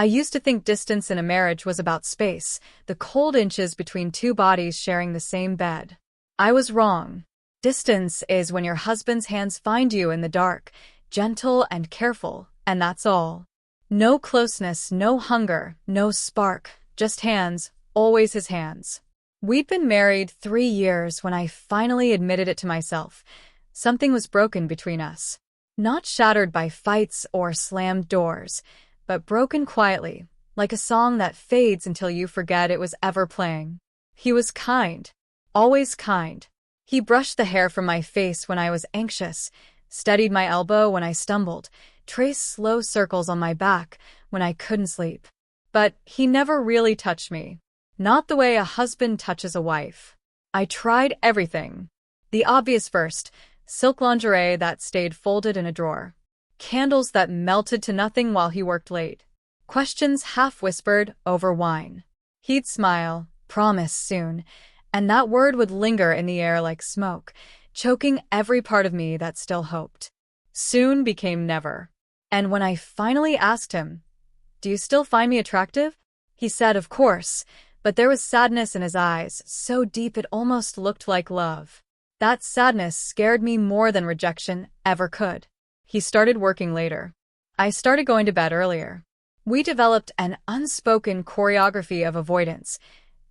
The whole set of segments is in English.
I used to think distance in a marriage was about space, the cold inches between two bodies sharing the same bed. I was wrong. Distance is when your husband's hands find you in the dark, gentle and careful, and that's all. No closeness, no hunger, no spark, just hands, always his hands. We'd been married 3 years when I finally admitted it to myself. Something was broken between us. Not shattered by fights or slammed doors, but broken quietly, like a song that fades until you forget it was ever playing. He was kind, always kind. He brushed the hair from my face when I was anxious, steadied my elbow when I stumbled, traced slow circles on my back when I couldn't sleep. But he never really touched me. Not the way a husband touches a wife. I tried everything. The obvious first, silk lingerie that stayed folded in a drawer. Candles that melted to nothing while he worked late. Questions half-whispered over wine. He'd smile, promise soon, and that word would linger in the air like smoke, choking every part of me that still hoped. Soon became never. And when I finally asked him, "Do you still find me attractive?" He said, "Of course," but there was sadness in his eyes, so deep it almost looked like love. That sadness scared me more than rejection ever could. He started working later. I started going to bed earlier. We developed an unspoken choreography of avoidance,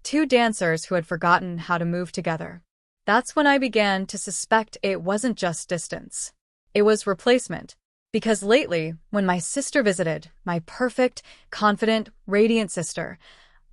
two dancers who had forgotten how to move together. That's when I began to suspect it wasn't just distance. It was replacement. Because lately, when my sister visited, my perfect, confident, radiant sister,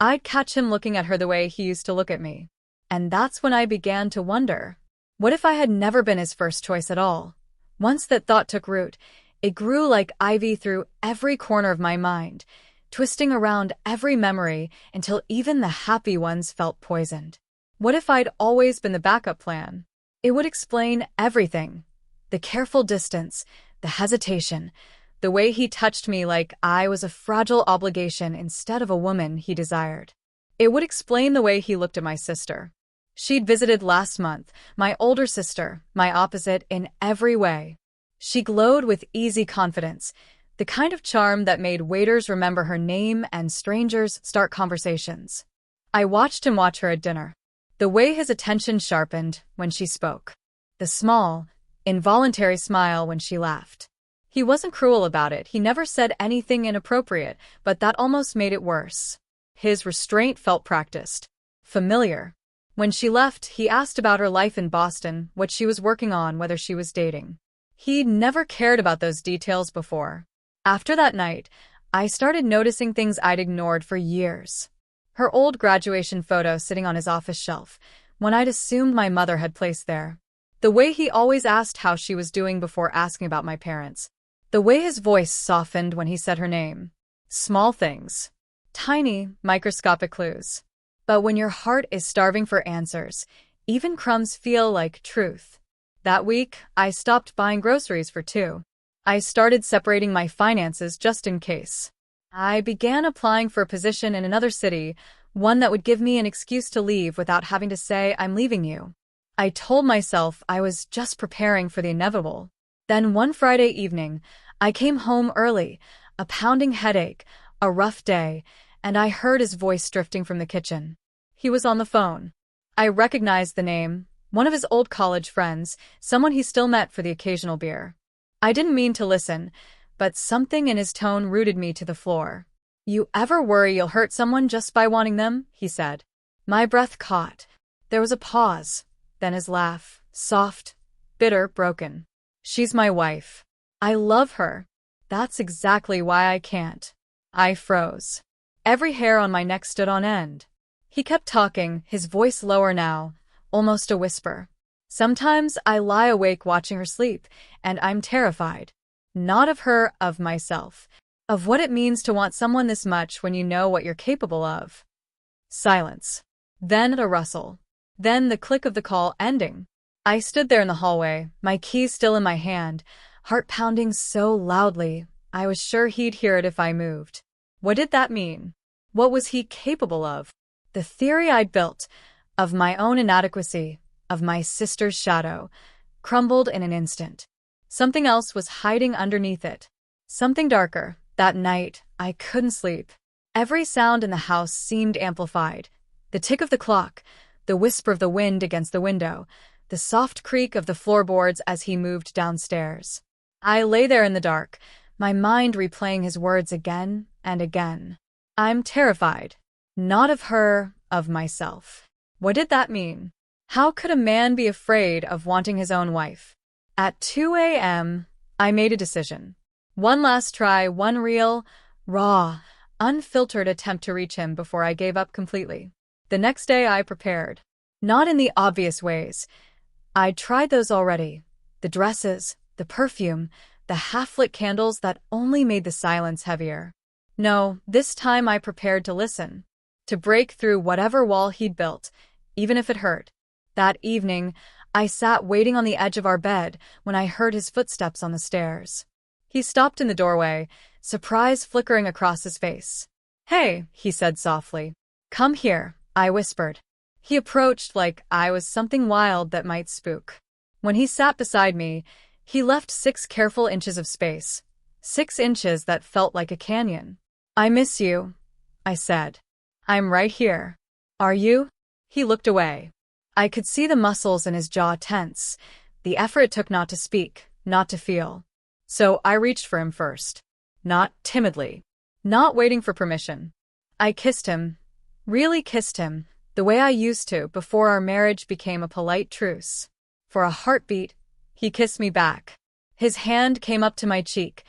I'd catch him looking at her the way he used to look at me. And that's when I began to wonder, what if I had never been his first choice at all? Once that thought took root, it grew like ivy through every corner of my mind, twisting around every memory until even the happy ones felt poisoned. What if I'd always been the backup plan? It would explain everything. The careful distance, the hesitation, the way he touched me like I was a fragile obligation instead of a woman he desired. It would explain the way he looked at my sister. She'd visited last month, my older sister, my opposite in every way. She glowed with easy confidence, the kind of charm that made waiters remember her name and strangers start conversations. I watched him watch her at dinner. The way his attention sharpened when she spoke. The small, involuntary smile when she laughed. He wasn't cruel about it, he never said anything inappropriate, but that almost made it worse. His restraint felt practiced. Familiar. When she left, he asked about her life in Boston, what she was working on, whether she was dating. He'd never cared about those details before. After that night, I started noticing things I'd ignored for years. Her old graduation photo sitting on his office shelf, one I'd assumed my mother had placed there. The way he always asked how she was doing before asking about my parents. The way his voice softened when he said her name. Small things. Tiny, microscopic clues. But when your heart is starving for answers, even crumbs feel like truth. That week, I stopped buying groceries for 2. I started separating my finances just in case. I began applying for a position in another city, one that would give me an excuse to leave without having to say, "I'm leaving you." I told myself I was just preparing for the inevitable. Then one Friday evening, I came home early, a pounding headache, a rough day, and I heard his voice drifting from the kitchen. He was on the phone. I recognized the name, one of his old college friends, someone he still met for the occasional beer. I didn't mean to listen, but something in his tone rooted me to the floor. "You ever worry you'll hurt someone just by wanting them?" he said. My breath caught. There was a pause, then his laugh, soft, bitter, broken. "She's my wife. I love her. That's exactly why I can't." I froze. Every hair on my neck stood on end. He kept talking, his voice lower now, almost a whisper. "Sometimes I lie awake watching her sleep, and I'm terrified. Not of her, of myself. Of what it means to want someone this much when you know what you're capable of." Silence. Then a rustle. Then the click of the call ending. I stood there in the hallway, my keys still in my hand, heart pounding so loudly, I was sure he'd hear it if I moved. What did that mean? What was he capable of? The theory I'd built, of my own inadequacy, of my sister's shadow, crumbled in an instant. Something else was hiding underneath it. Something darker. That night, I couldn't sleep. Every sound in the house seemed amplified. The tick of the clock, the whisper of the wind against the window, the soft creak of the floorboards as he moved downstairs. I lay there in the dark, my mind replaying his words again and again. I'm terrified. Not of her, of myself. What did that mean? How could a man be afraid of wanting his own wife? At 2 a.m., I made a decision. One last try, one real, raw, unfiltered attempt to reach him before I gave up completely. The next day I prepared. Not in the obvious ways. I'd tried those already. The dresses, the perfume, the half-lit candles that only made the silence heavier. No, this time I prepared to listen. To break through whatever wall he'd built, even if it hurt. That evening, I sat waiting on the edge of our bed when I heard his footsteps on the stairs. He stopped in the doorway, surprise flickering across his face. "Hey," he said softly. "Come here," I whispered. He approached like I was something wild that might spook. When he sat beside me, he left 6 careful inches of space. 6 inches that felt like a canyon. "I miss you," I said. "I'm right here." "Are you?" He looked away. I could see the muscles in his jaw tense, the effort it took not to speak, not to feel. So I reached for him first. Not timidly. Not waiting for permission. I kissed him. Really kissed him, the way I used to before our marriage became a polite truce. For a heartbeat, he kissed me back. His hand came up to my cheek.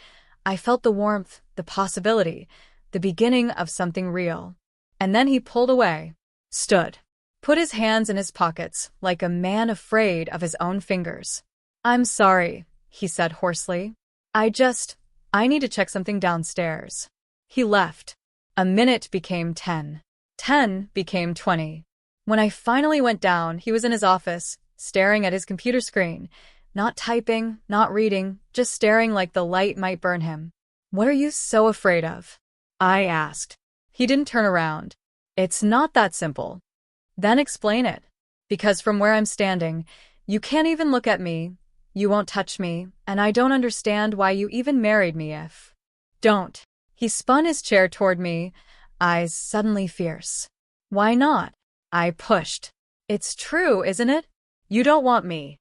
I felt the warmth, the possibility, the beginning of something real. And then he pulled away. Stood. Put his hands in his pockets, like a man afraid of his own fingers. "I'm sorry," he said hoarsely. I need to check something downstairs." He left. A minute became 10. 10 became 20. When I finally went down, he was in his office, staring at his computer screen. Not typing, not reading, just staring like the light might burn him. "What are you so afraid of?" I asked. He didn't turn around. "It's not that simple." "Then explain it. Because from where I'm standing, you can't even look at me, you won't touch me, and I don't understand why you even married me if..." "Don't." He spun his chair toward me, eyes suddenly fierce. "Why not?" I pushed. "It's true, isn't it? You don't want me."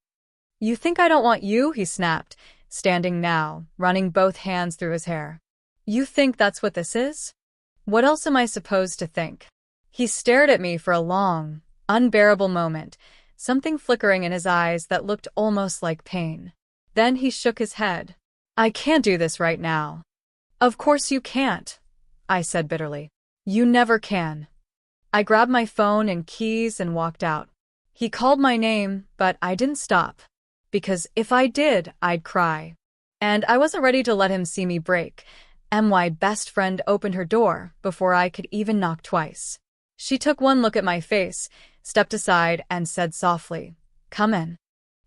"You think I don't want you?" he snapped, standing now, running both hands through his hair. "You think that's what this is? What else am I supposed to think?" He stared at me for a long, unbearable moment, something flickering in his eyes that looked almost like pain. Then he shook his head. "I can't do this right now." "Of course you can't," I said bitterly. "You never can." I grabbed my phone and keys and walked out. He called my name, but I didn't stop. Because if I did, I'd cry. And I wasn't ready to let him see me break. My best friend opened her door before I could even knock twice. She took one look at my face, stepped aside, and said softly, "Come in."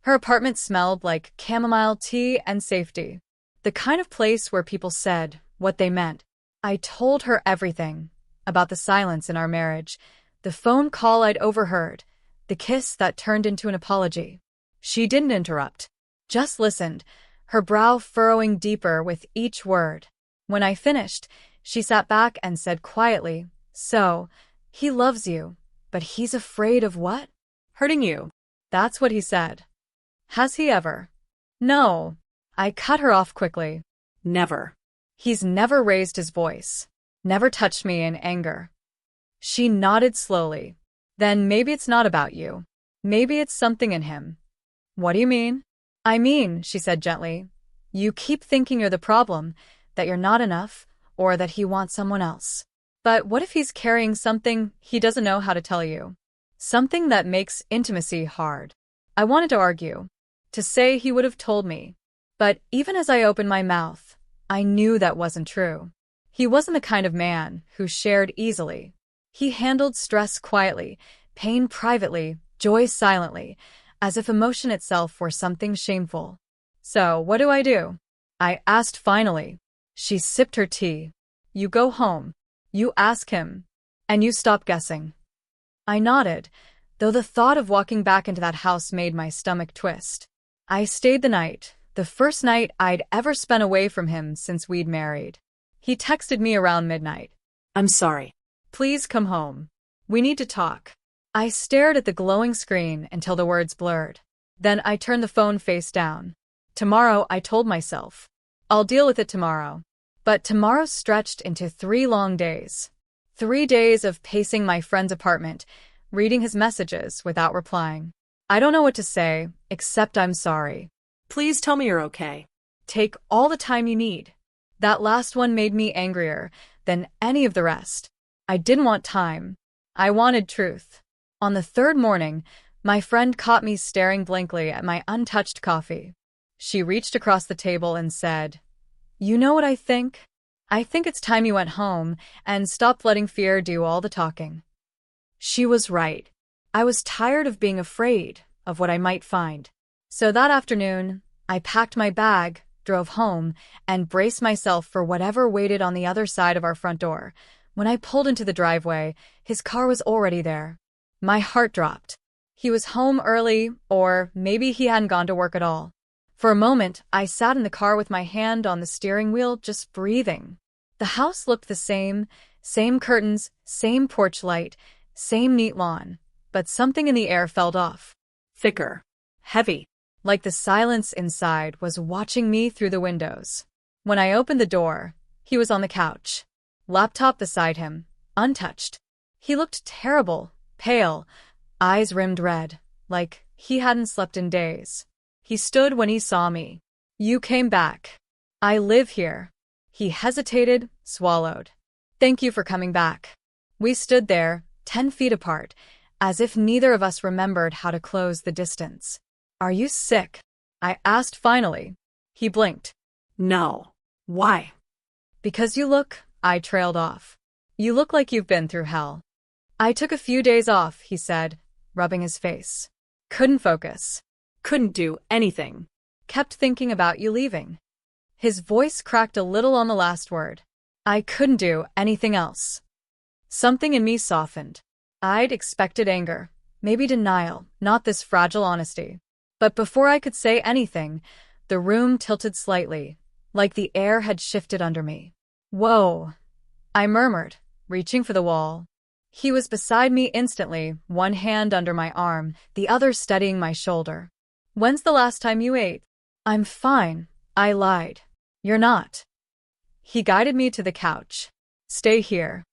Her apartment smelled like chamomile tea and safety. The kind of place where people said what they meant. I told her everything. About the silence in our marriage, the phone call I'd overheard, the kiss that turned into an apology. She didn't interrupt. Just listened, her brow furrowing deeper with each word. When I finished, she sat back and said quietly, "So, he loves you, but he's afraid of what? Hurting you." That's what he said. "Has he ever?" "No." I cut her off quickly. "Never. He's never raised his voice. Never touched me in anger." She nodded slowly. "Then maybe it's not about you. Maybe it's something in him." "What do you mean?" "I mean," she said gently, "you keep thinking you're the problem, that you're not enough, or that he wants someone else. But what if he's carrying something he doesn't know how to tell you? Something that makes intimacy hard." I wanted to argue, to say he would have told me. But even as I opened my mouth, I knew that wasn't true. He wasn't the kind of man who shared easily. He handled stress quietly, pain privately, joy silently, as if emotion itself were something shameful. "So, what do I do?" I asked finally. She sipped her tea. "You go home. You ask him. And you stop guessing." I nodded, though the thought of walking back into that house made my stomach twist. I stayed the night, the first night I'd ever spent away from him since we'd married. He texted me around midnight. I'm sorry. Please come home. We need to talk. I stared at the glowing screen until the words blurred. Then I turned the phone face down. Tomorrow, I told myself. I'll deal with it tomorrow. But tomorrow stretched into 3 long days. 3 days of pacing my friend's apartment, reading his messages without replying. I don't know what to say, except I'm sorry. Please tell me you're okay. Take all the time you need. That last one made me angrier than any of the rest. I didn't want time. I wanted truth. On the 3rd morning, my friend caught me staring blankly at my untouched coffee. She reached across the table and said, "You know what I think? I think it's time you went home and stopped letting fear do all the talking." She was right. I was tired of being afraid of what I might find. So that afternoon, I packed my bag, drove home, and braced myself for whatever waited on the other side of our front door. When I pulled into the driveway, his car was already there. My heart dropped. He was home early, or maybe he hadn't gone to work at all. For a moment, I sat in the car with my hand on the steering wheel, just breathing. The house looked the same curtains, same porch light, same neat lawn, but something in the air felt off. Thicker. Heavy. Like the silence inside was watching me through the windows. When I opened the door, he was on the couch. Laptop beside him, untouched. He looked terrible, pale, eyes rimmed red, like he hadn't slept in days. He stood when he saw me. "You came back. I live here." He hesitated, swallowed. "Thank you for coming back." We stood there, 10 feet apart, as if neither of us remembered how to close the distance. "Are you sick?" I asked finally. He blinked. No. Why? "Because you look," I trailed off. "You look like you've been through hell." "I took a few days off," he said, rubbing his face. "Couldn't focus. Couldn't do anything. Kept thinking about you leaving." His voice cracked a little on the last word. "I couldn't do anything else." Something in me softened. I'd expected anger, maybe denial, not this fragile honesty. But before I could say anything, the room tilted slightly, like the air had shifted under me. "Whoa," I murmured, reaching for the wall. He was beside me instantly, one hand under my arm, the other steadying my shoulder. "When's the last time you ate?" "I'm fine," I lied. "You're not." He guided me to the couch. "Stay here."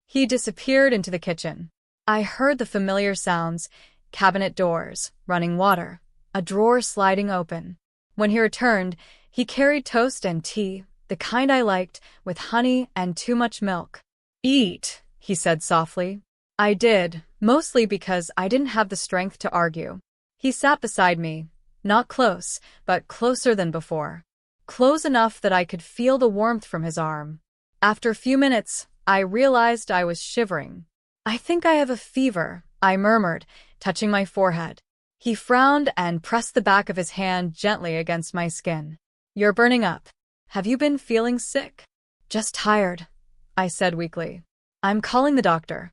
He disappeared into the kitchen. I heard the familiar sounds, cabinet doors, running water, a drawer sliding open. When he returned, he carried toast and tea, the kind I liked, with honey and too much milk. "Eat," he said softly. I did, mostly because I didn't have the strength to argue. He sat beside me, not close, but closer than before. Close enough that I could feel the warmth from his arm. After a few minutes, I realized I was shivering. "I think I have a fever," I murmured, touching my forehead. He frowned and pressed the back of his hand gently against my skin. "You're burning up. Have you been feeling sick?" "Just tired," I said weakly. "I'm calling the doctor."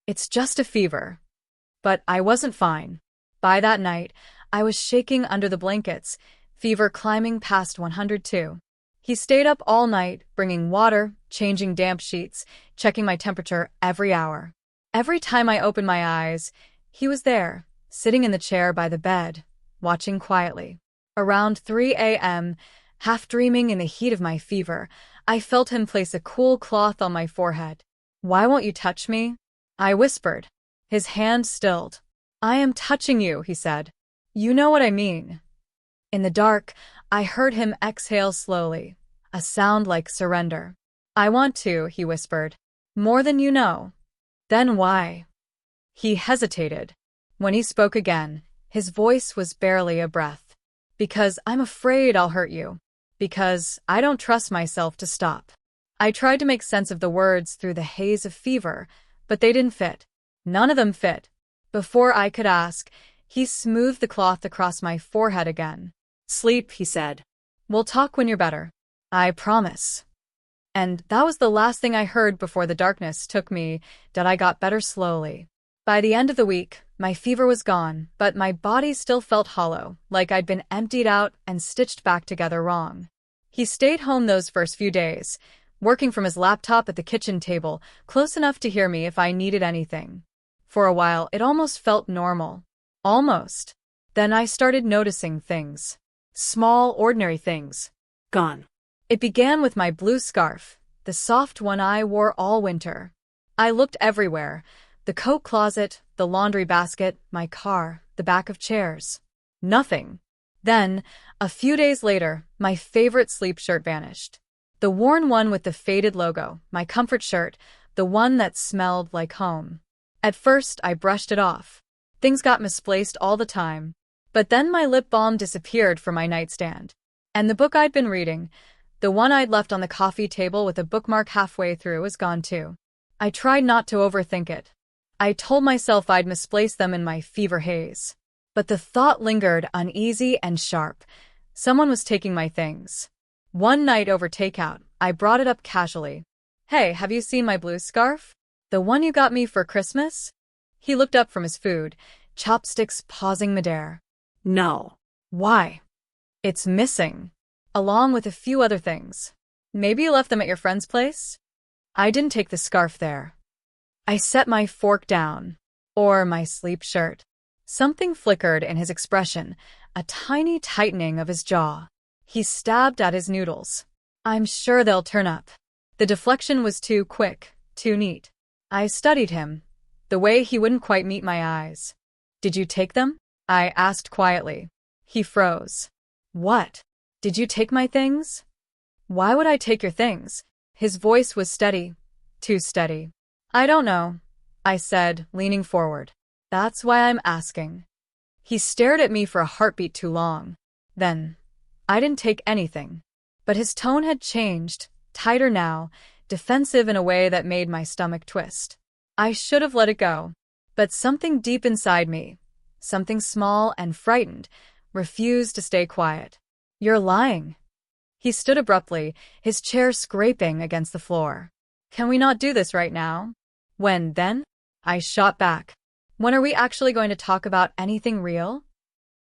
"It's just a fever." But I wasn't fine. By that night, I was shaking under the blankets, fever climbing past 102. He stayed up all night, bringing water, changing damp sheets, checking my temperature every hour. Every time I opened my eyes, he was there, sitting in the chair by the bed, watching quietly. Around 3 a.m., half dreaming in the heat of my fever, I felt him place a cool cloth on my forehead. "Why won't you touch me?" I whispered. His hand stilled. "I am touching you," he said. "You know what I mean." In the dark, I heard him exhale slowly, a sound like surrender. "I want to," he whispered. "More than you know." "Then why?" He hesitated. When he spoke again, his voice was barely a breath. "Because I'm afraid I'll hurt you. Because I don't trust myself to stop." I tried to make sense of the words through the haze of fever, but they didn't fit. None of them fit. Before I could ask, he smoothed the cloth across my forehead again. "Sleep," he said. "We'll talk when you're better." "I promise." And that was the last thing I heard before the darkness took me, that I got better slowly. By the end of the week, my fever was gone, but my body still felt hollow, like I'd been emptied out and stitched back together wrong. He stayed home those first few days, working from his laptop at the kitchen table, close enough to hear me if I needed anything. For a while, it almost felt normal. Almost. Then I started noticing things. Small, ordinary things. Gone. It began with my blue scarf, the soft one I wore all winter. I looked everywhere. The coat closet, the laundry basket, my car, the back of chairs. Nothing. Then, a few days later, my favorite sleep shirt vanished. The worn one with the faded logo, my comfort shirt, the one that smelled like home. At first, I brushed it off. Things got misplaced all the time. But then my lip balm disappeared from my nightstand. And the book I'd been reading, the one I'd left on the coffee table with a bookmark halfway through, was gone too. I tried not to overthink it. I told myself I'd misplaced them in my fever haze. But the thought lingered, uneasy and sharp. Someone was taking my things. One night over takeout, I brought it up casually. "Hey, have you seen my blue scarf? The one you got me for Christmas?" He looked up from his food, chopsticks pausing midair. No. "Why?" "It's missing. Along with a few other things. Maybe you left them at your friend's place?" "I didn't take the scarf there." I set my fork down. Or my sleep shirt. Something flickered in his expression, a tiny tightening of his jaw. He stabbed at his noodles. "I'm sure they'll turn up." The deflection was too quick, too neat. I studied him, the way he wouldn't quite meet my eyes. "Did you take them?" I asked quietly. He froze. "What? Did you take my things?" "Why would I take your things?" His voice was steady, too steady. "I don't know," I said, leaning forward. "That's why I'm asking." He stared at me for a heartbeat too long. Then, "I didn't take anything." But his tone had changed, tighter now, defensive in a way that made my stomach twist. I should have let it go. But something deep inside me, something small and frightened, refused to stay quiet. "You're lying." He stood abruptly, his chair scraping against the floor. "Can we not do this right now?" "When, then?" I shot back. "When are we actually going to talk about anything real?"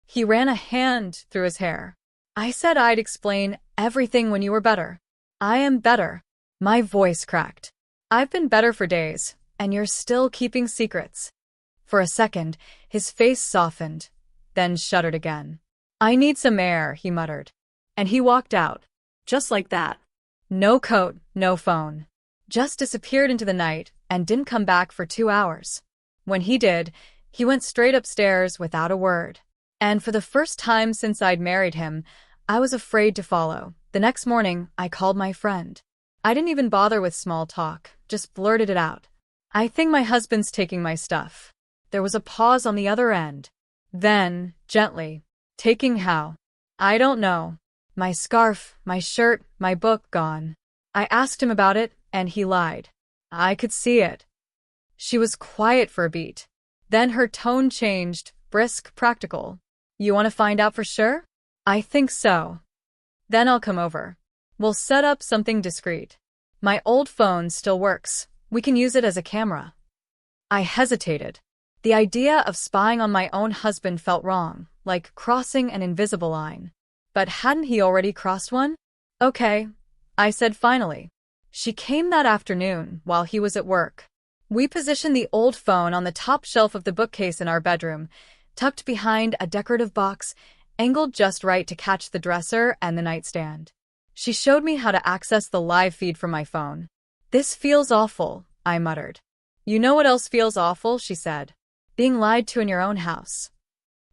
He ran a hand through his hair. "I said I'd explain everything when you were better." "I am better." My voice cracked. "I've been better for days, and you're still keeping secrets." For a second, his face softened, then shuddered again. "I need some air," he muttered. And he walked out. Just like that. No coat, no phone. Just disappeared into the night and didn't come back for 2 hours. When he did, he went straight upstairs without a word. And for the first time since I'd married him, I was afraid to follow. The next morning, I called my friend. I didn't even bother with small talk, just blurted it out. "I think my husband's taking my stuff." There was a pause on the other end. Then, gently, "Taking how?" "I don't know. My scarf, my shirt, my book gone." I asked him about it, and he lied. I could see it. She was quiet for a beat. Then her tone changed, brisk, practical. "You want to find out for sure?" "I think so." "Then I'll come over. We'll set up something discreet. My old phone still works. We can use it as a camera." I hesitated. The idea of spying on my own husband felt wrong, like crossing an invisible line. But hadn't he already crossed one? "Okay," I said finally. She came that afternoon while he was at work. We positioned the old phone on the top shelf of the bookcase in our bedroom, tucked behind a decorative box, angled just right to catch the dresser and the nightstand. She showed me how to access the live feed from my phone. "This feels awful," I muttered. "You know what else feels awful?" she said. "Being lied to in your own house."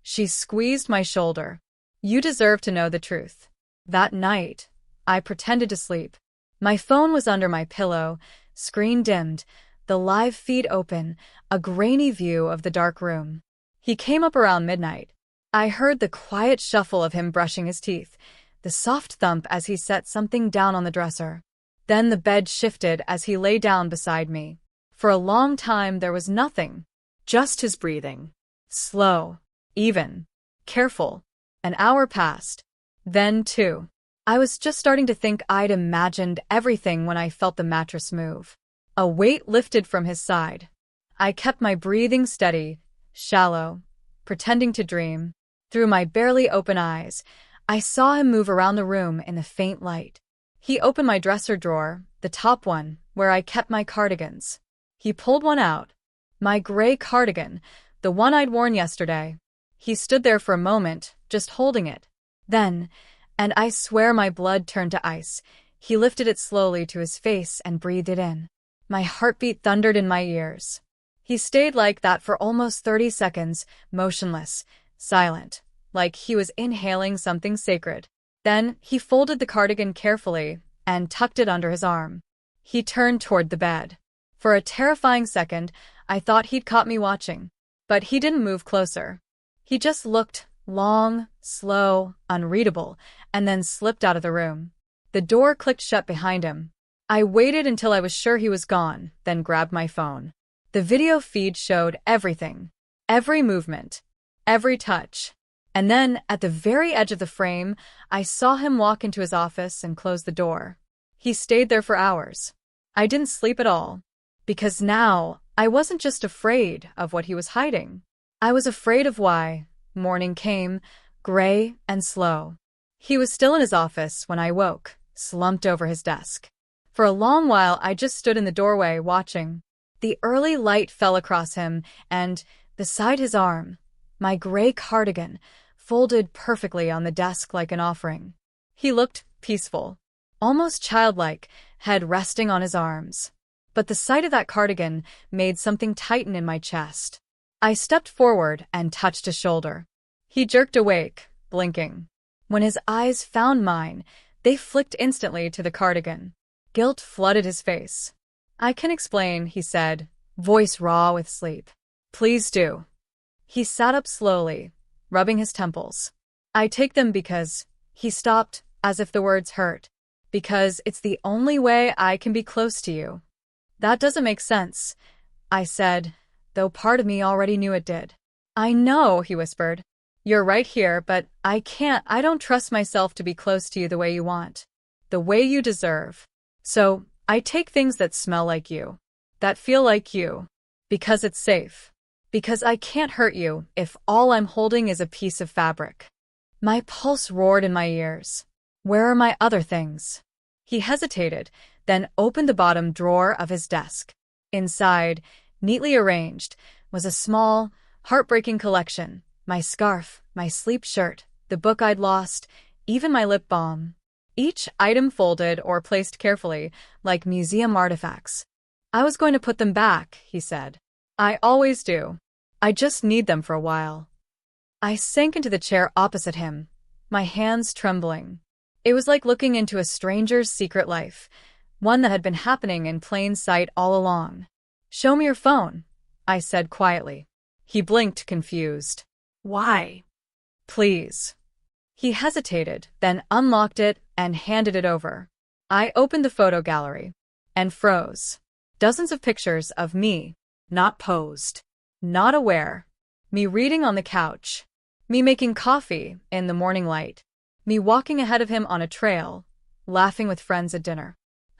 She squeezed my shoulder. "You deserve to know the truth." That night, I pretended to sleep. My phone was under my pillow, screen dimmed, the live feed open, a grainy view of the dark room. He came up around midnight. I heard the quiet shuffle of him brushing his teeth, the soft thump as he set something down on the dresser. Then the bed shifted as he lay down beside me. For a long time there was nothing, just his breathing. Slow, even, careful. An hour passed. Then 2. I was just starting to think I'd imagined everything when I felt the mattress move. A weight lifted from his side. I kept my breathing steady, shallow, pretending to dream. Through my barely open eyes, I saw him move around the room in the faint light. He opened my dresser drawer, the top one, where I kept my cardigans. He pulled one out. My gray cardigan, the one I'd worn yesterday. He stood there for a moment, just holding it. Then, and I swear my blood turned to ice, he lifted it slowly to his face and breathed it in. My heartbeat thundered in my ears. He stayed like that for almost 30 seconds, motionless, silent, like he was inhaling something sacred. Then, he folded the cardigan carefully and tucked it under his arm. He turned toward the bed. For a terrifying second, I thought he'd caught me watching. But he didn't move closer. He just looked long, slow, unreadable, and then slipped out of the room. The door clicked shut behind him. I waited until I was sure he was gone, then grabbed my phone. The video feed showed everything. Every movement. Every touch. And then, at the very edge of the frame, I saw him walk into his office and close the door. He stayed there for hours. I didn't sleep at all. Because now, I wasn't just afraid of what he was hiding. I was afraid of why. Morning came, gray and slow. He was still in his office when I woke, slumped over his desk. For a long while, I just stood in the doorway, watching. The early light fell across him, and, beside his arm, my gray cardigan, folded perfectly on the desk like an offering. He looked peaceful, almost childlike, head resting on his arms. But the sight of that cardigan made something tighten in my chest. I stepped forward and touched his shoulder. He jerked awake, blinking. When his eyes found mine, they flicked instantly to the cardigan. Guilt flooded his face. "I can explain," he said, voice raw with sleep. "Please do." He sat up slowly, rubbing his temples. "I take them because—" He stopped, as if the words hurt. "Because it's the only way I can be close to you." "That doesn't make sense," I said, though part of me already knew it did. "I know," he whispered. "You're right here, but I don't trust myself to be close to you the way you want. The way you deserve. So, I take things that smell like you. That feel like you. Because it's safe. Because I can't hurt you if all I'm holding is a piece of fabric." My pulse roared in my ears. "Where are my other things?" He hesitated, then opened the bottom drawer of his desk. Inside, neatly arranged, was a small, heartbreaking collection. My scarf, my sleep shirt, the book I'd lost, even my lip balm. Each item folded or placed carefully, like museum artifacts. "I was going to put them back," he said. "I always do. I just need them for a while." I sank into the chair opposite him, my hands trembling. It was like looking into a stranger's secret life, one that had been happening in plain sight all along. "Show me your phone," I said quietly. He blinked, confused. Why? "Please." He hesitated, then unlocked it and handed it over. I opened the photo gallery and froze. Dozens of pictures of me, not posed, not aware. Me reading on the couch. Me making coffee in the morning light. Me walking ahead of him on a trail, laughing with friends at dinner.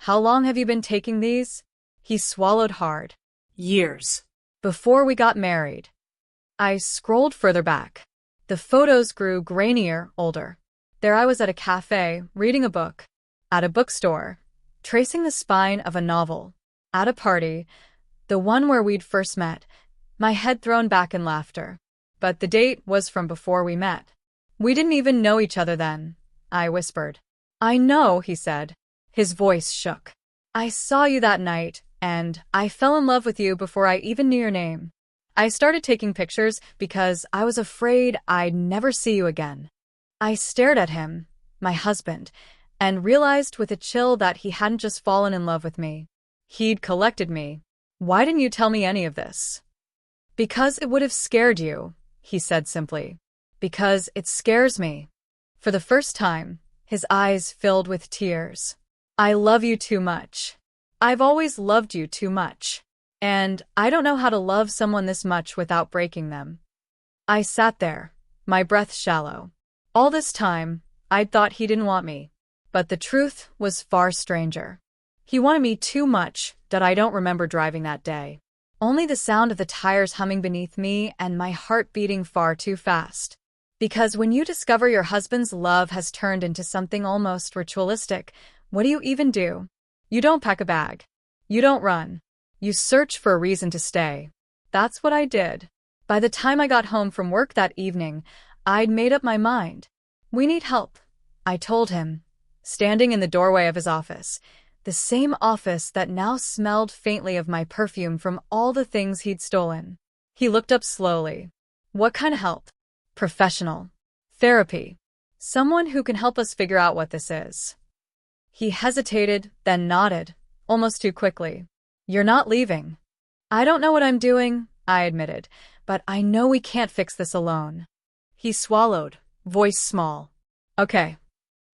"How long have you been taking these?" He swallowed hard. "Years." "Before we got married." I scrolled further back. The photos grew grainier, older. There I was at a cafe, reading a book. At a bookstore, tracing the spine of a novel. At a party, the one where we'd first met, my head thrown back in laughter. But the date was from before we met. "We didn't even know each other then," I whispered. "I know," he said. His voice shook. "I saw you that night, and I fell in love with you before I even knew your name. I started taking pictures because I was afraid I'd never see you again." I stared at him, my husband, and realized with a chill that he hadn't just fallen in love with me. He'd collected me. "Why didn't you tell me any of this?" "Because it would have scared you," he said simply. "Because it scares me." For the first time, his eyes filled with tears. "I love you too much. I've always loved you too much. And I don't know how to love someone this much without breaking them." I sat there, my breath shallow. All this time, I'd thought he didn't want me. But the truth was far stranger. He wanted me too much that I don't remember driving that day. Only the sound of the tires humming beneath me and my heart beating far too fast. Because when you discover your husband's love has turned into something almost ritualistic, What do you even do? You don't pack a bag. You don't run. You search for a reason to stay. That's what I did. By the time I got home from work that evening, I'd made up my mind. We need help, I told him, standing in the doorway of his office, the same office that now smelled faintly of my perfume from all the things he'd stolen. He looked up slowly. What kind of help? Professional. Therapy. Someone who can help us figure out what this is. He hesitated, then nodded, almost too quickly. You're not leaving. I don't know what I'm doing, I admitted, but I know we can't fix this alone. He swallowed, voice small. Okay.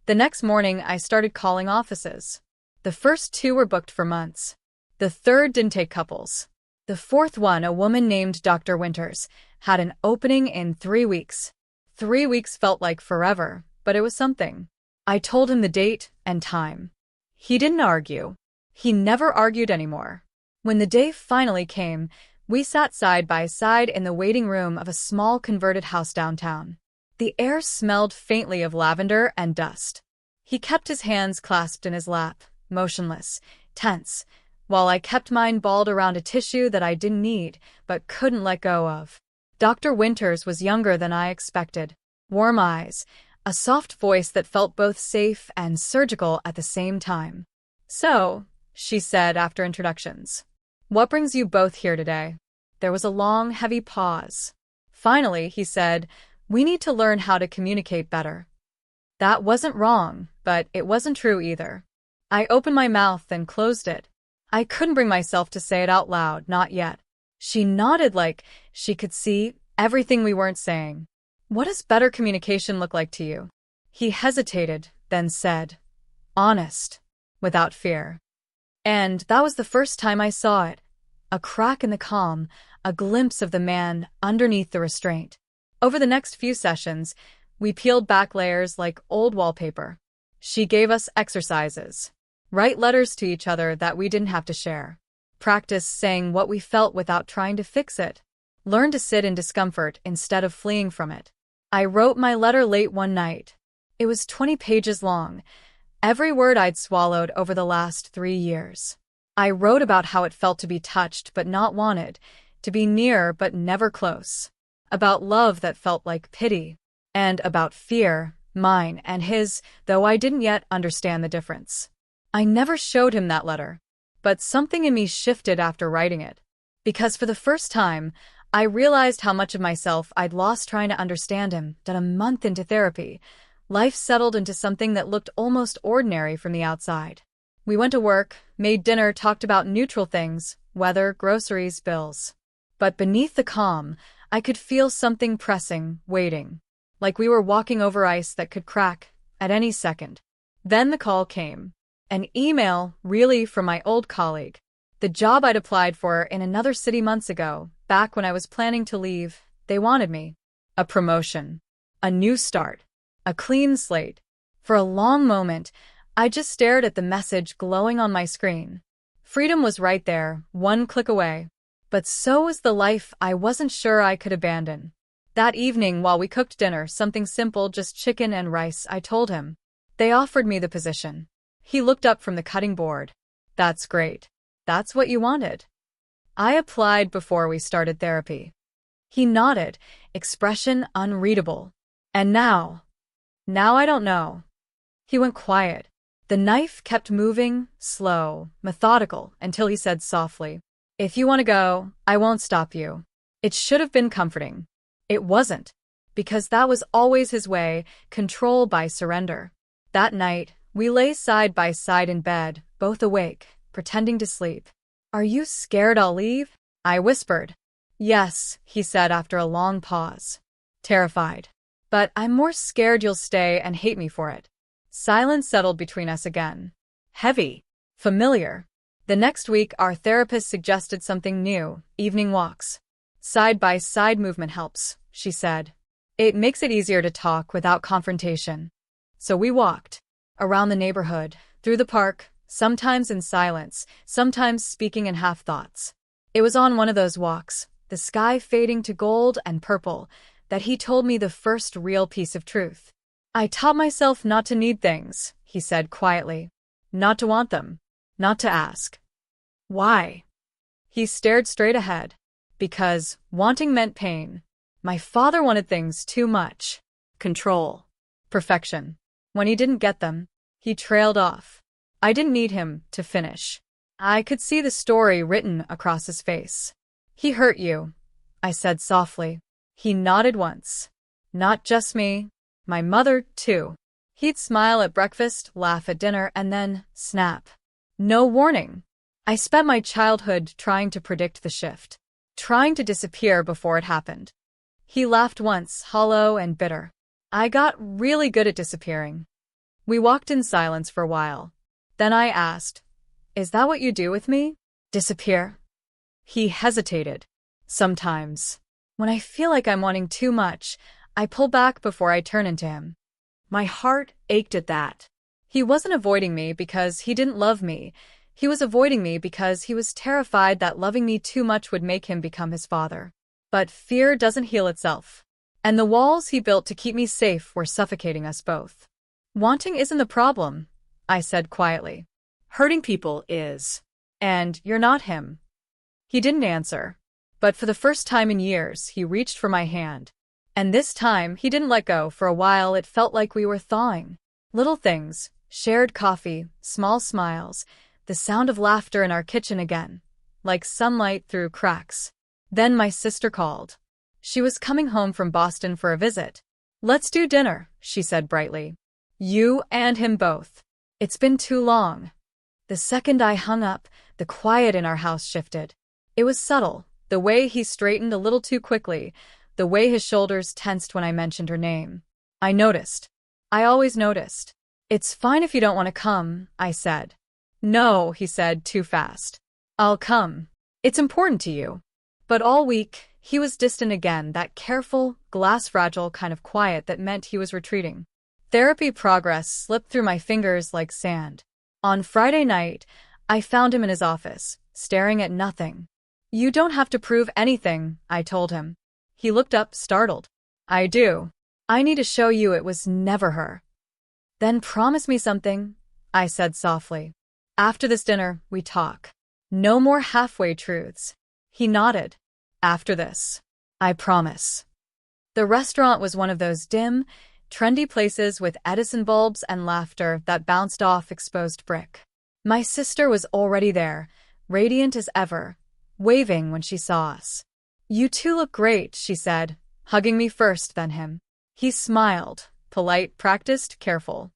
The next morning, I started calling offices. The first 2 were booked for months. The third didn't take couples. The fourth one, a woman named Dr. Winters, had an opening in 3 weeks. 3 weeks felt like forever, but it was something. I told him the date and time. He didn't argue. He never argued anymore. When the day finally came, we sat side by side in the waiting room of a small converted house downtown. The air smelled faintly of lavender and dust. He kept his hands clasped in his lap, motionless, tense, while I kept mine balled around a tissue that I didn't need but couldn't let go of. Dr. Winters was younger than I expected. Warm eyes, a soft voice that felt both safe and surgical at the same time. So, she said after introductions, what brings you both here today? There was a long, heavy pause. Finally, he said, we need to learn how to communicate better. That wasn't wrong, but it wasn't true either. I opened my mouth and closed it. I couldn't bring myself to say it out loud, not yet. She nodded like she could see everything we weren't saying. What does better communication look like to you? He hesitated, then said, honest, without fear. And that was the first time I saw it. A crack in the calm, a glimpse of the man underneath the restraint. Over the next few sessions, we peeled back layers like old wallpaper. She gave us exercises. Write letters to each other that we didn't have to share. Practice saying what we felt without trying to fix it. Learn to sit in discomfort instead of fleeing from it. I wrote my letter late one night. It was 20 pages long, every word I'd swallowed over the last 3 years. I wrote about how it felt to be touched but not wanted, to be near but never close, about love that felt like pity, and about fear, mine and his, though I didn't yet understand the difference. I never showed him that letter, but something in me shifted after writing it, because for the first time, I realized how much of myself I'd lost trying to understand him. That a month into therapy, life settled into something that looked almost ordinary from the outside. We went to work, made dinner, talked about neutral things, weather, groceries, bills. But beneath the calm, I could feel something pressing, waiting, like we were walking over ice that could crack at any second. Then the call came. An email, really, from my old colleague. The job I'd applied for in another city months ago, back when I was planning to leave. They wanted me. A promotion. A new start. A clean slate. For a long moment, I just stared at the message glowing on my screen. Freedom was right there, one click away. But so was the life I wasn't sure I could abandon. That evening, while we cooked dinner, something simple, just chicken and rice, I told him. They offered me the position. He looked up from the cutting board. That's great. That's what you wanted. I applied before we started therapy. He nodded, expression unreadable. And now I don't know. He went quiet. The knife kept moving, slow, methodical, until he said softly, if you want to go, I won't stop you. It should have been comforting. It wasn't, because that was always his way, control by surrender. That night, we lay side by side in bed, both awake, pretending to sleep. Are you scared I'll leave? I whispered. Yes, he said after a long pause. Terrified. But I'm more scared you'll stay and hate me for it. Silence settled between us again. Heavy. Familiar. The next week, our therapist suggested something new, evening walks. Side-by-side movement helps, she said. It makes it easier to talk without confrontation. So we walked. Around the neighborhood, through the park, sometimes in silence, sometimes speaking in half-thoughts. It was on one of those walks, the sky fading to gold and purple, that he told me the first real piece of truth. I taught myself not to need things, he said quietly. Not to want them. Not to ask. Why? He stared straight ahead. Because wanting meant pain. My father wanted things too much. Control. Perfection. When he didn't get them, he trailed off. I didn't need him to finish. I could see the story written across his face. He hurt you, I said softly. He nodded once. Not just me. My mother, too. He'd smile at breakfast, laugh at dinner, and then snap. No warning. I spent my childhood trying to predict the shift, trying to disappear before it happened. He laughed once, hollow and bitter. I got really good at disappearing. We walked in silence for a while. Then I asked, "Is that what you do with me? Disappear?" He hesitated. Sometimes. When I feel like I'm wanting too much, I pull back before I turn into him. My heart ached at that. He wasn't avoiding me because he didn't love me. He was avoiding me because he was terrified that loving me too much would make him become his father. But fear doesn't heal itself. And the walls he built to keep me safe were suffocating us both. Wanting isn't the problem, I said quietly. Hurting people is. And you're not him. He didn't answer. But for the first time in years, he reached for my hand. And this time, he didn't let go. For a while, it felt like we were thawing. Little things, shared coffee, small smiles, the sound of laughter in our kitchen again, like sunlight through cracks. Then my sister called. She was coming home from Boston for a visit. "Let's do dinner," she said brightly. "You and him both. It's been too long." The second I hung up, the quiet in our house shifted. It was subtle, the way he straightened a little too quickly, the way his shoulders tensed when I mentioned her name. I noticed. I always noticed. "It's fine if you don't want to come," I said. "No," he said too fast. "I'll come. It's important to you." But all week, he was distant again, that careful, glass-fragile kind of quiet that meant he was retreating. Therapy progress slipped through my fingers like sand. On Friday night, I found him in his office, staring at nothing. "You don't have to prove anything," I told him. He looked up, startled. "I do. I need to show you it was never her." "Then promise me something," I said softly. "After this dinner, we talk. No more halfway truths." He nodded. "After this. I promise." The restaurant was one of those dim, trendy places with Edison bulbs and laughter that bounced off exposed brick. My sister was already there, radiant as ever, waving when she saw us. "You two look great," she said, hugging me first, then him. He smiled, polite, practiced, careful.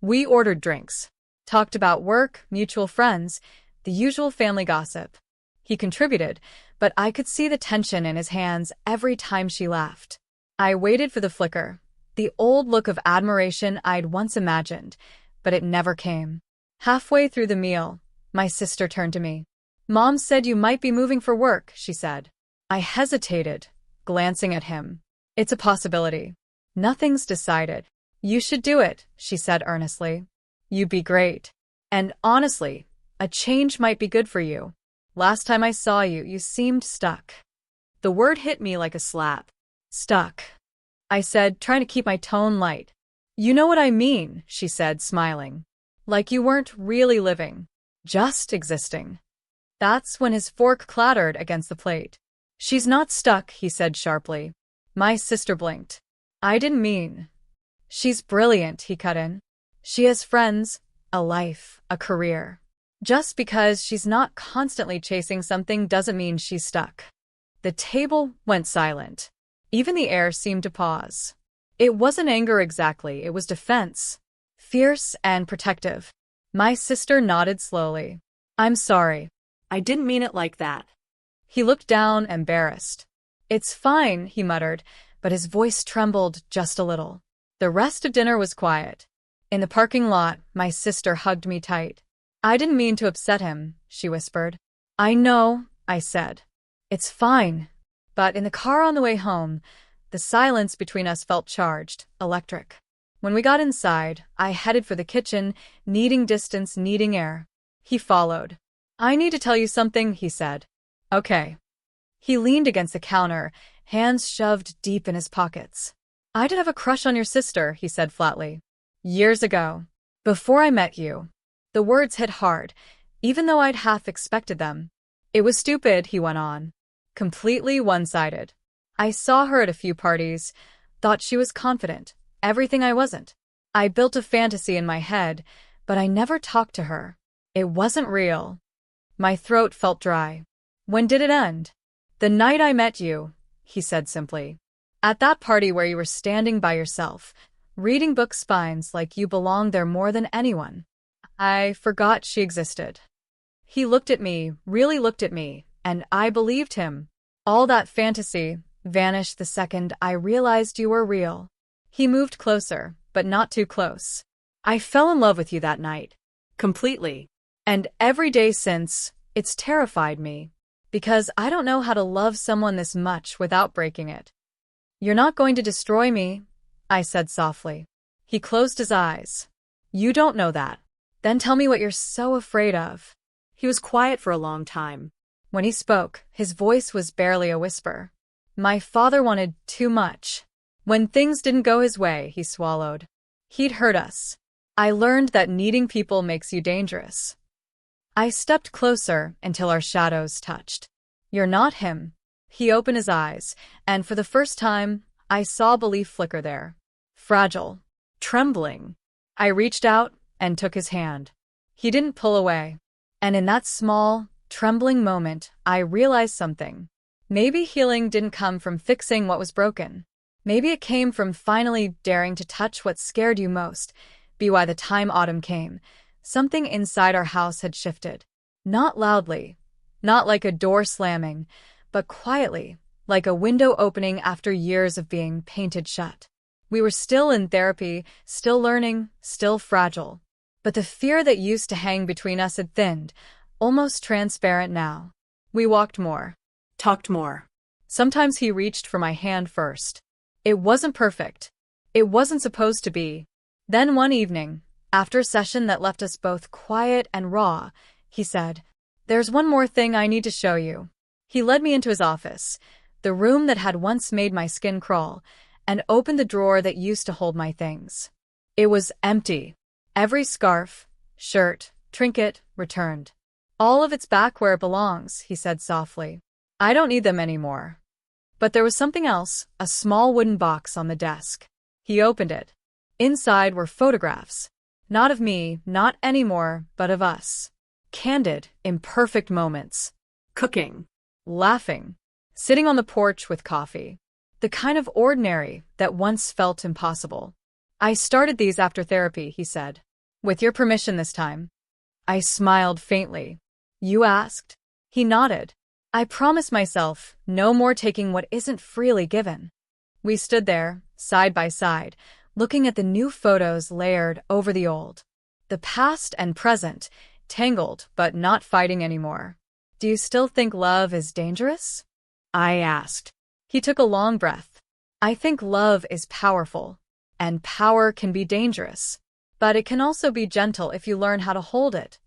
We ordered drinks, talked about work, mutual friends, the usual family gossip. He contributed, but I could see the tension in his hands every time she laughed. I waited for the flicker, the old look of admiration I'd once imagined, but it never came. Halfway through the meal, my sister turned to me. "Mom said you might be moving for work," she said. I hesitated, glancing at him. "It's a possibility. Nothing's decided." "You should do it," she said earnestly. "You'd be great. And honestly, a change might be good for you. Last time I saw you, you seemed stuck." The word hit me like a slap. "Stuck," I said, trying to keep my tone light. "You know what I mean," she said, smiling. "Like you weren't really living, just existing." That's when his fork clattered against the plate. "She's not stuck," he said sharply. My sister blinked. "I didn't mean." "She's brilliant," he cut in. "She has friends, a life, a career. Just because she's not constantly chasing something doesn't mean she's stuck." The table went silent. Even the air seemed to pause. It wasn't anger exactly, it was defense. Fierce and protective. My sister nodded slowly. "I'm sorry. I didn't mean it like that." He looked down, embarrassed. "It's fine," he muttered, but his voice trembled just a little. The rest of dinner was quiet. In the parking lot, my sister hugged me tight. "I didn't mean to upset him," she whispered. "I know," I said. "It's fine." But in the car on the way home, the silence between us felt charged, electric. When we got inside, I headed for the kitchen, needing distance, needing air. He followed. "I need to tell you something," he said. "Okay." He leaned against the counter, hands shoved deep in his pockets. "I did have a crush on your sister," he said flatly. "Years ago. Before I met you. The words hit hard, even though I'd half expected them. It was stupid, he went on. Completely one-sided. I saw her at a few parties, thought she was confident, everything I wasn't. I built a fantasy in my head, but I never talked to her. It wasn't real. My throat felt dry. When did it end? The night I met you, he said simply. At that party where you were standing by yourself, reading book spines like you belonged there more than anyone. I forgot she existed. He looked at me, really looked at me, and I believed him. All that fantasy vanished the second I realized you were real. He moved closer, but not too close. I fell in love with you that night. Completely. And every day since, it's terrified me. Because I don't know how to love someone this much without breaking it. You're not going to destroy me, I said softly. He closed his eyes. You don't know that. Then tell me what you're so afraid of. He was quiet for a long time. When he spoke, his voice was barely a whisper. My father wanted too much. When things didn't go his way, he swallowed. He'd hurt us. I learned that needing people makes you dangerous. I stepped closer until our shadows touched. You're not him. He opened his eyes, and for the first time, I saw belief flicker there. Fragile. Trembling. I reached out and took his hand. He didn't pull away. And in that small, trembling moment, I realized something. Maybe healing didn't come from fixing what was broken. Maybe it came from finally daring to touch what scared you most. By the time autumn came, something inside our house had shifted. Not loudly, not like a door slamming, but quietly, like a window opening after years of being painted shut. We were still in therapy, still learning, still fragile. But the fear that used to hang between us had thinned, almost transparent now. We walked more. Talked more. Sometimes he reached for my hand first. It wasn't perfect. It wasn't supposed to be. Then one evening, after a session that left us both quiet and raw, he said, "There's one more thing I need to show you." He led me into his office, the room that had once made my skin crawl, and opened the drawer that used to hold my things. It was empty. Every scarf, shirt, trinket, returned. All of it's back where it belongs, he said softly. I don't need them anymore. But there was something else, a small wooden box on the desk. He opened it. Inside were photographs. Not of me, not anymore, but of us. Candid, imperfect moments. Cooking. Laughing. Sitting on the porch with coffee. The kind of ordinary that once felt impossible. I started these after therapy, he said. With your permission this time. I smiled faintly. You asked? He nodded. I promised myself, no more taking what isn't freely given. We stood there, side by side, looking at the new photos layered over the old. The past and present, tangled but not fighting anymore. Do you still think love is dangerous? I asked. He took a long breath. I think love is powerful. And power can be dangerous. But it can also be gentle if you learn how to hold it.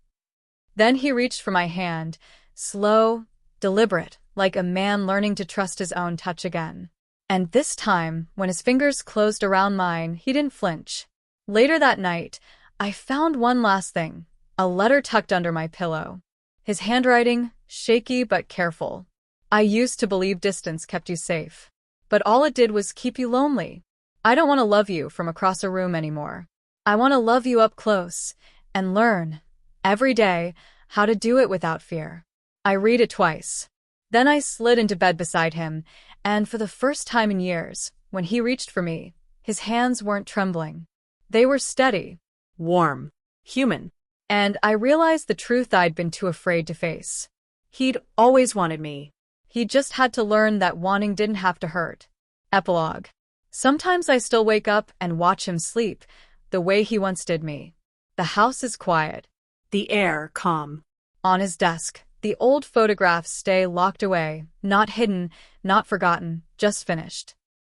Then he reached for my hand, slow, deliberate, like a man learning to trust his own touch again. And this time, when his fingers closed around mine, he didn't flinch. Later that night, I found one last thing, a letter tucked under my pillow. His handwriting, shaky but careful. I used to believe distance kept you safe. But all it did was keep you lonely. I don't want to love you from across a room anymore. I want to love you up close and learn, every day, how to do it without fear. I read it twice. Then I slid into bed beside him, and for the first time in years, when he reached for me, his hands weren't trembling. They were steady. Warm. Human. And I realized the truth I'd been too afraid to face. He'd always wanted me. He just had to learn that wanting didn't have to hurt. Epilogue. Sometimes I still wake up and watch him sleep, the way he once did me. The house is quiet. The air calm. On his desk, the old photographs stay locked away, not hidden, not forgotten, just finished.